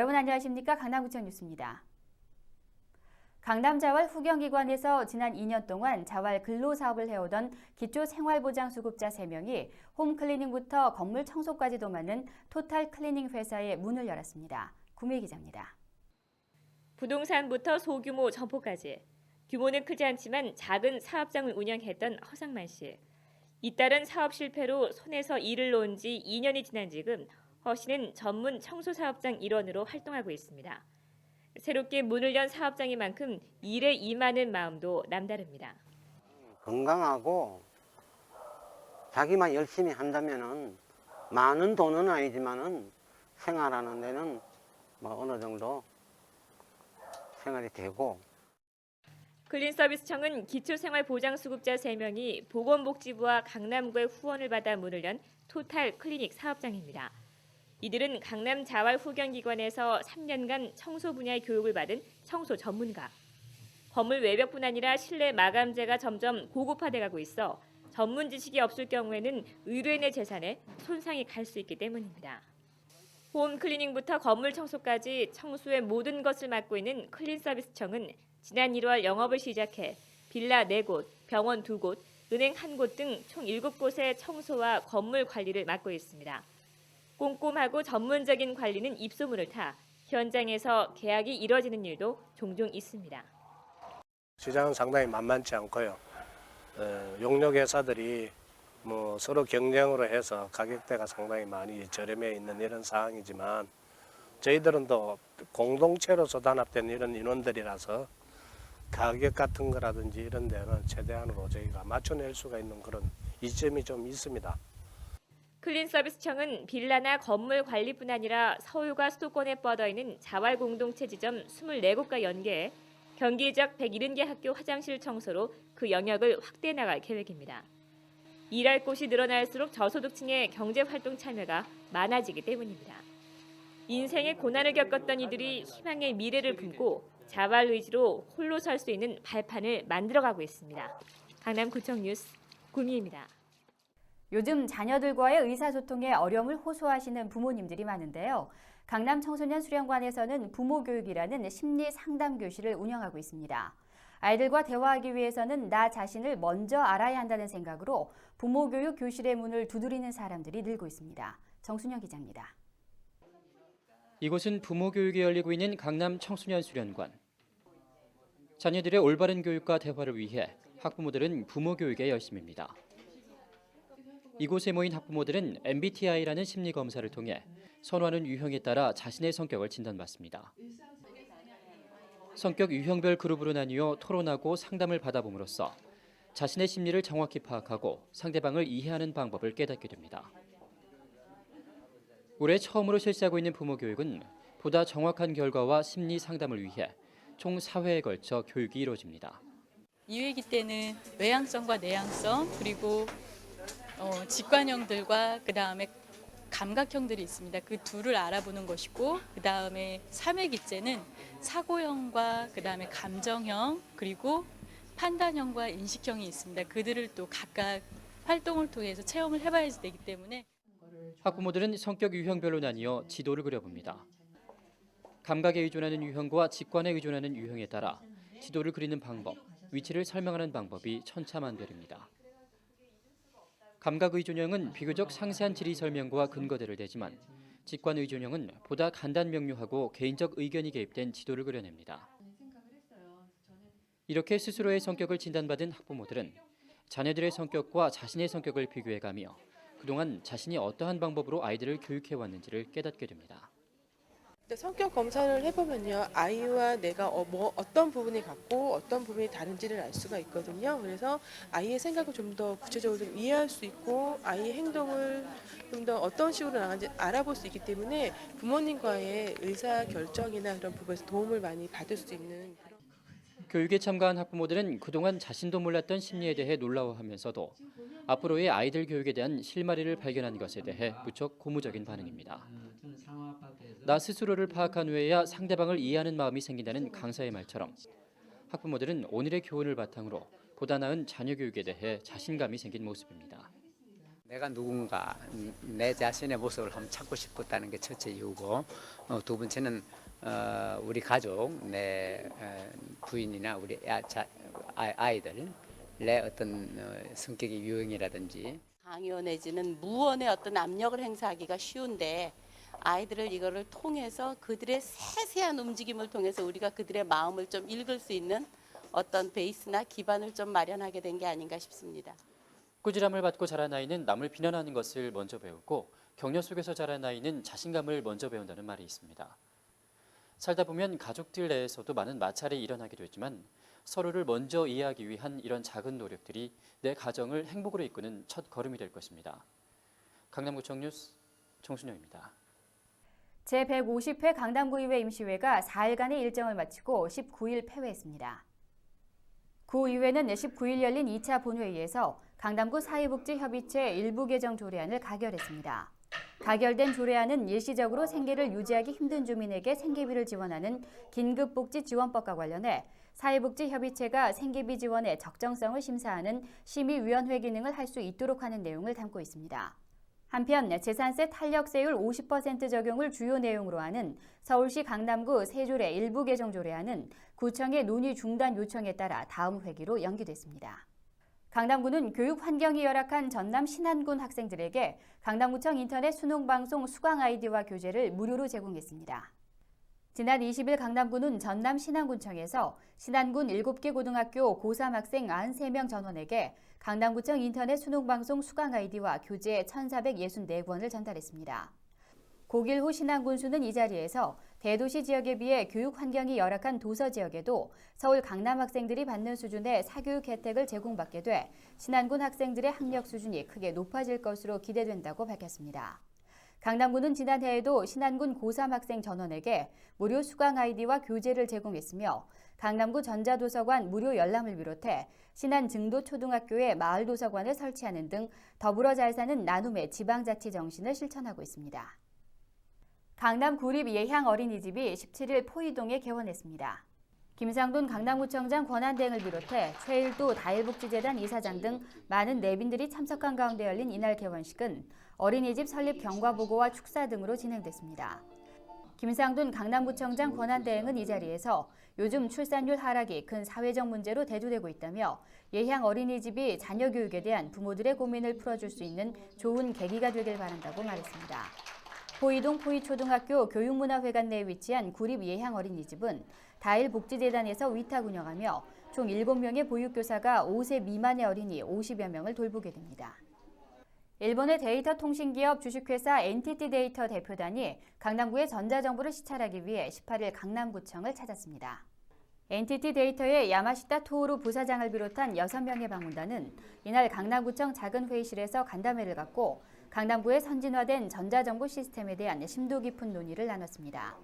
여러분 안녕하십니까? 강남구청 뉴스입니다. 강남자활 후경기관에서 지난 2년 동안 자활 근로사업을 해오던 기초생활보장수급자 3명이 홈클리닝부터 건물 청소까지 도맡는 토탈클리닝 회사에 문을 열었습니다. 구미 기자입니다. 부동산부터 소규모 점포까지 규모는 크지 않지만 작은 사업장을 운영했던 허상만 씨. 잇따른 사업 실패로 손에서 일을 놓은 지 2년이 지난 지금 허 씨는 전문 청소사업장 일원으로 활동하고 있습니다. 새롭게 문을 연 사업장인 만큼 일에 임하는 마음도 남다릅니다. 건강하고 자기만 열심히 한다면은 많은 돈은 아니지만은 생활하는 데는 뭐 어느 정도 생활이 되고. 클린서비스청은 기초생활보장수급자 3명이 보건복지부와 강남구의 후원을 받아 문을 연 토탈 클리닉 사업장입니다. 이들은 강남 자활 후경기관에서 3년간 청소 분야의 교육을 받은 청소 전문가. 건물 외벽뿐 아니라 실내 마감재가 점점 고급화돼가고 있어 전문 지식이 없을 경우에는 의뢰인의 재산에 손상이 갈 수 있기 때문입니다. 홈 클리닝부터 건물 청소까지 청소의 모든 것을 맡고 있는 클린서비스청은 지난 1월 영업을 시작해 빌라 4곳, 병원 2곳, 은행 1곳 등 총 7곳의 청소와 건물 관리를 맡고 있습니다. 꼼꼼하고 전문적인 관리는 입소문을 타 현장에서 계약이 이뤄지는 일도 종종 있습니다. 시장은 상당히 만만치 않고요. 용역 회사들이 뭐 서로 경쟁으로 해서 가격대가 상당히 많이 저렴해 있는 이런 상황이지만 저희들은 또 공동체로서 단합된 이런 인원들이라서 가격 같은 거라든지 이런 데는 최대한으로 저희가 맞춰낼 수가 있는 그런 이점이 좀 있습니다. 클린서비스청은 빌라나 건물 관리뿐 아니라 서울과 수도권에 뻗어있는 자활 공동체 지점 24곳과 연계해 경기 지역 170개 학교 화장실 청소로 그 영역을 확대해 나갈 계획입니다. 일할 곳이 늘어날수록 저소득층의 경제활동 참여가 많아지기 때문입니다. 인생의 고난을 겪었던 이들이 희망의 미래를 품고 자활 의지로 홀로 설 수 있는 발판을 만들어가고 있습니다. 강남구청 뉴스 구미입니다. 요즘 자녀들과의 의사소통에 어려움을 호소하시는 부모님들이 많은데요. 강남 청소년 수련관에서는 부모교육이라는 심리 상담 교실을 운영하고 있습니다. 아이들과 대화하기 위해서는 나 자신을 먼저 알아야 한다는 생각으로 부모교육 교실의 문을 두드리는 사람들이 늘고 있습니다. 정순영 기자입니다. 이곳은 부모교육이 열리고 있는 강남 청소년 수련관. 자녀들의 올바른 교육과 대화를 위해 학부모들은 부모교육에 열심입니다. 이곳에 모인 학부모들은 MBTI라는 심리검사를 통해 선호하는 유형에 따라 자신의 성격을 진단받습니다. 성격 유형별 그룹으로 나뉘어 토론하고 상담을 받아봄으로써 자신의 심리를 정확히 파악하고 상대방을 이해하는 방법을 깨닫게 됩니다. 올해 처음으로 실시하고 있는 부모교육은 보다 정확한 결과와 심리 상담을 위해 총 4회에 걸쳐 교육이 이루어집니다. 2회기 때는 외향성과 내향성 그리고 직관형들과 그다음에 감각형들이 있습니다. 그 둘을 알아보는 것이고 그다음에 3회기 때는 사고형과 그다음에 감정형 그리고 판단형과 인식형이 있습니다. 그들을 또 각각 활동을 통해서 체험을 해봐야 되기 때문에 학부모들은 성격 유형별로 나뉘어 지도를 그려봅니다. 감각에 의존하는 유형과 직관에 의존하는 유형에 따라 지도를 그리는 방법, 위치를 설명하는 방법이 천차만별입니다. 감각 의존형은 비교적 상세한 지리 설명과 근거대를 대지만 직관 의존형은 보다 간단 명료하고 개인적 의견이 개입된 지도를 그려냅니다. 이렇게 스스로의 성격을 진단받은 학부모들은 자녀들의 성격과 자신의 성격을 비교해가며 그동안 자신이 어떠한 방법으로 아이들을 교육해왔는지를 깨닫게 됩니다. 성격 검사를 해보면요, 아이와 내가 어떤 부분이 같고 어떤 부분이 다른지를 알 수가 있거든요. 그래서 아이의 생각을 좀 더 구체적으로 좀 이해할 수 있고 아이의 행동을 좀 더 어떤 식으로 나가는지 알아볼 수 있기 때문에 부모님과의 의사 결정이나 그런 부분에서 도움을 많이 받을 수 있는 그런. 교육에 참가한 학부모들은 그동안 자신도 몰랐던 심리에 대해 놀라워하면서도 앞으로의 아이들 교육에 대한 실마리를 발견한 것에 대해 무척 고무적인 반응입니다. 나 스스로를 파악한 후에야 상대방을 이해하는 마음이 생긴다는 강사의 말처럼 학부모들은 오늘의 교훈을 바탕으로 보다 나은 자녀 교육에 대해 자신감이 생긴 모습입니다. 내가 누군가 내 자신의 모습을 한번 찾고 싶었다는 게 첫째 이유고 두 번째는 우리 가족, 내 부인이나 우리 아이들의 어떤 성격의 유형이라든지 강요 내지는 무언의 어떤 압력을 행사하기가 쉬운데 아이들을 이거를 통해서 그들의 세세한 움직임을 통해서 우리가 그들의 마음을 좀 읽을 수 있는 어떤 베이스나 기반을 좀 마련하게 된 게 아닌가 싶습니다. 꾸지람을 받고 자란 아이는 남을 비난하는 것을 먼저 배우고 격려 속에서 자란 아이는 자신감을 먼저 배운다는 말이 있습니다. 살다 보면 가족들 내에서도 많은 마찰이 일어나기도 했지만 서로를 먼저 이해하기 위한 이런 작은 노력들이 내 가정을 행복으로 이끄는 첫 걸음이 될 것입니다. 강남구청 뉴스 정순영입니다. 제150회 강남구의회 임시회가 4일간의 일정을 마치고 19일 폐회했습니다. 구의회는 19일 열린 2차 본회의에서 강남구 사회복지협의체 일부 개정 조례안을 가결했습니다. 가결된 조례안은 일시적으로 생계를 유지하기 힘든 주민에게 생계비를 지원하는 긴급복지지원법과 관련해 사회복지협의체가 생계비 지원의 적정성을 심사하는 심의위원회 기능을 할 수 있도록 하는 내용을 담고 있습니다. 한편 재산세 탄력세율 50% 적용을 주요 내용으로 하는 서울시 강남구 세조례 일부 개정 조례안은 구청의 논의 중단 요청에 따라 다음 회기로 연기됐습니다. 강남구는 교육 환경이 열악한 전남 신안군 학생들에게 강남구청 인터넷 수능방송 수강 아이디와 교재를 무료로 제공했습니다. 지난 20일 강남구는 전남 신안군청에서 신안군 7개 고등학교 고3 학생 93명 전원에게 강남구청 인터넷 수능방송 수강 아이디와 교재 1,464권을 전달했습니다. 고길호 신안군수는 이 자리에서 대도시 지역에 비해 교육 환경이 열악한 도서 지역에도 서울 강남 학생들이 받는 수준의 사교육 혜택을 제공받게 돼 신안군 학생들의 학력 수준이 크게 높아질 것으로 기대된다고 밝혔습니다. 강남구는 지난해에도 신안군 고3 학생 전원에게 무료 수강 아이디와 교재를 제공했으며 강남구 전자도서관 무료 열람을 비롯해 신안 증도초등학교에 마을도서관을 설치하는 등 더불어 잘 사는 나눔의 지방자치 정신을 실천하고 있습니다. 강남 구립 예향 어린이집이 17일 포이동에 개원했습니다. 김상돈 강남구청장 권한대행을 비롯해 최일도 다일복지재단 이사장 등 많은 내빈들이 참석한 가운데 열린 이날 개원식은 어린이집 설립 경과보고와 축사 등으로 진행됐습니다. 김상돈 강남구청장 권한대행은 이 자리에서 요즘 출산율 하락이 큰 사회적 문제로 대두되고 있다며 예향 어린이집이 자녀 교육에 대한 부모들의 고민을 풀어줄 수 있는 좋은 계기가 되길 바란다고 말했습니다. 포이동 포이초등학교 교육문화회관 내에 위치한 구립 예향 어린이집은 다일복지재단에서 위탁 운영하며 총 7명의 보육교사가 5세 미만의 어린이 50여 명을 돌보게 됩니다. 일본의 데이터 통신기업 주식회사 NTT 데이터 대표단이 강남구의 전자정보를 시찰하기 위해 18일 강남구청을 찾았습니다. NTT 데이터의 야마시타 토오루 부사장을 비롯한 6명의 방문단은 이날 강남구청 작은 회의실에서 간담회를 갖고 강남구의 선진화된 전자정보 시스템에 대한 심도 깊은 논의를 나눴습니다.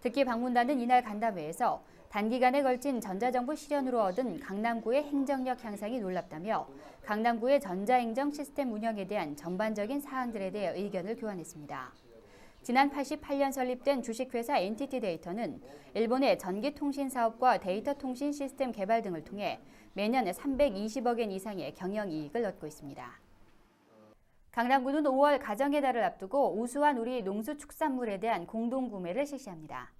특히 방문단은 이날 간담회에서 단기간에 걸친 전자정보 실현으로 얻은 강남구의 행정력 향상이 놀랍다며 강남구의 전자행정 시스템 운영에 대한 전반적인 사항들에 대해 의견을 교환했습니다. 지난 88년 설립된 주식회사 NTT 데이터는 일본의 전기통신 사업과 데이터 통신 시스템 개발 등을 통해 매년 320억 엔 이상의 경영이익을 얻고 있습니다. 강남구는 5월 가정의 달을 앞두고 우수한 우리 농수축산물에 대한 공동구매를 실시합니다.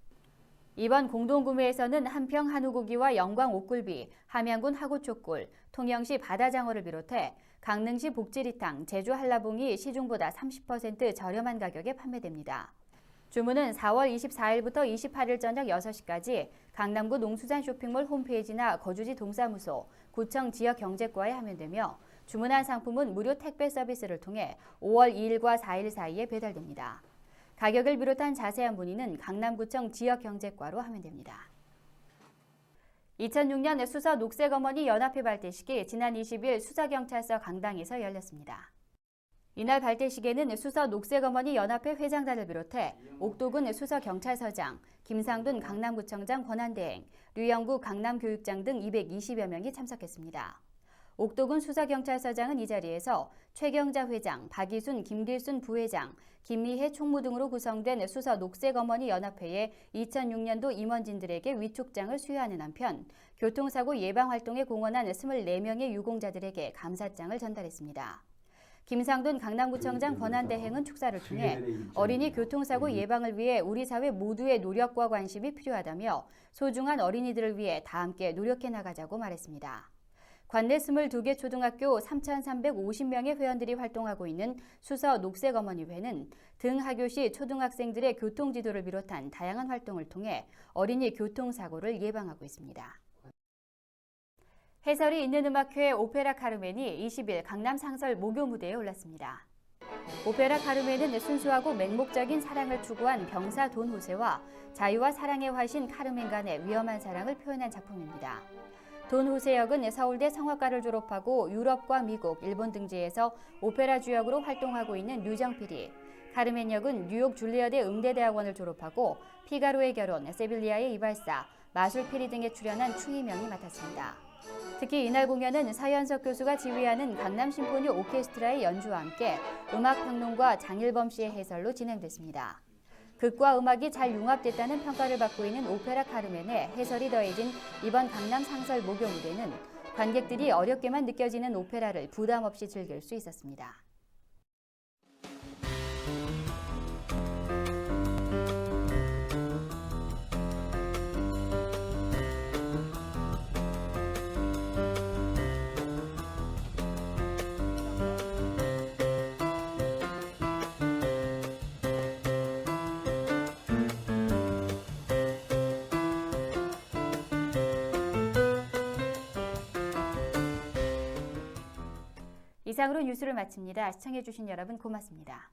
이번 공동구매에서는 한평 한우고기와 영광 옥굴비, 함양군 하구초꿀, 통영시 바다장어를 비롯해 강릉시 복지리탕, 제주 한라봉이 시중보다 30% 저렴한 가격에 판매됩니다. 주문은 4월 24일부터 28일 저녁 6시까지 강남구 농수산 쇼핑몰 홈페이지나 거주지 동사무소, 구청 지역경제과에 하면 되며 주문한 상품은 무료 택배 서비스를 통해 5월 2일과 4일 사이에 배달됩니다. 가격을 비롯한 자세한 문의는 강남구청 지역경제과로 하면 됩니다. 2006년 수서 녹색어머니 연합회 발대식이 지난 20일 수서경찰서 강당에서 열렸습니다. 이날 발대식에는 수서 녹색어머니 연합회 회장단을 비롯해 옥도군 수서경찰서장, 김상돈 강남구청장 권한대행, 류영구 강남교육장 등 220여 명이 참석했습니다. 옥도군 수서경찰서장은 이 자리에서 최경자 회장, 박이순, 김길순 부회장, 김미혜 총무 등으로 구성된 수서 녹색어머니 연합회의 2006년도 임원진들에게 위촉장을 수여하는 한편 교통사고 예방활동에 공헌한 24명의 유공자들에게 감사장을 전달했습니다. 김상돈 강남구청장 권한대행은 축사를 통해 어린이 교통사고 예방을 위해 우리 사회 모두의 노력과 관심이 필요하다며 소중한 어린이들을 위해 다 함께 노력해 나가자고 말했습니다. 관내 22개 초등학교 3,350명의 회원들이 활동하고 있는 수서 녹색어머니회는 등하교시 초등학생들의 교통지도를 비롯한 다양한 활동을 통해 어린이 교통사고를 예방하고 있습니다. 해설이 있는 음악회 오페라 카르멘이 20일 강남 상설 목요 무대에 올랐습니다. 오페라 카르멘은 순수하고 맹목적인 사랑을 추구한 병사 돈 호세와 자유와 사랑의 화신 카르멘 간의 위험한 사랑을 표현한 작품입니다. 돈 호세 역은 서울대 성악과를 졸업하고 유럽과 미국, 일본 등지에서 오페라 주역으로 활동하고 있는 류정필이, 카르멘 역은 뉴욕 줄리어드 음대대학원을 졸업하고 피가로의 결혼, 세빌리아의 이발사, 마술 피리 등에 출연한 추희명이 맡았습니다. 특히 이날 공연은 서현석 교수가 지휘하는 강남 심포니 오케스트라의 연주와 함께 음악평론가 장일범 씨의 해설로 진행됐습니다. 극과 음악이 잘 융합됐다는 평가를 받고 있는 오페라 카르멘에 해설이 더해진 이번 강남 상설 목요 무대는 관객들이 어렵게만 느껴지는 오페라를 부담 없이 즐길 수 있었습니다. 이상으로 뉴스를 마칩니다. 시청해주신 여러분 고맙습니다.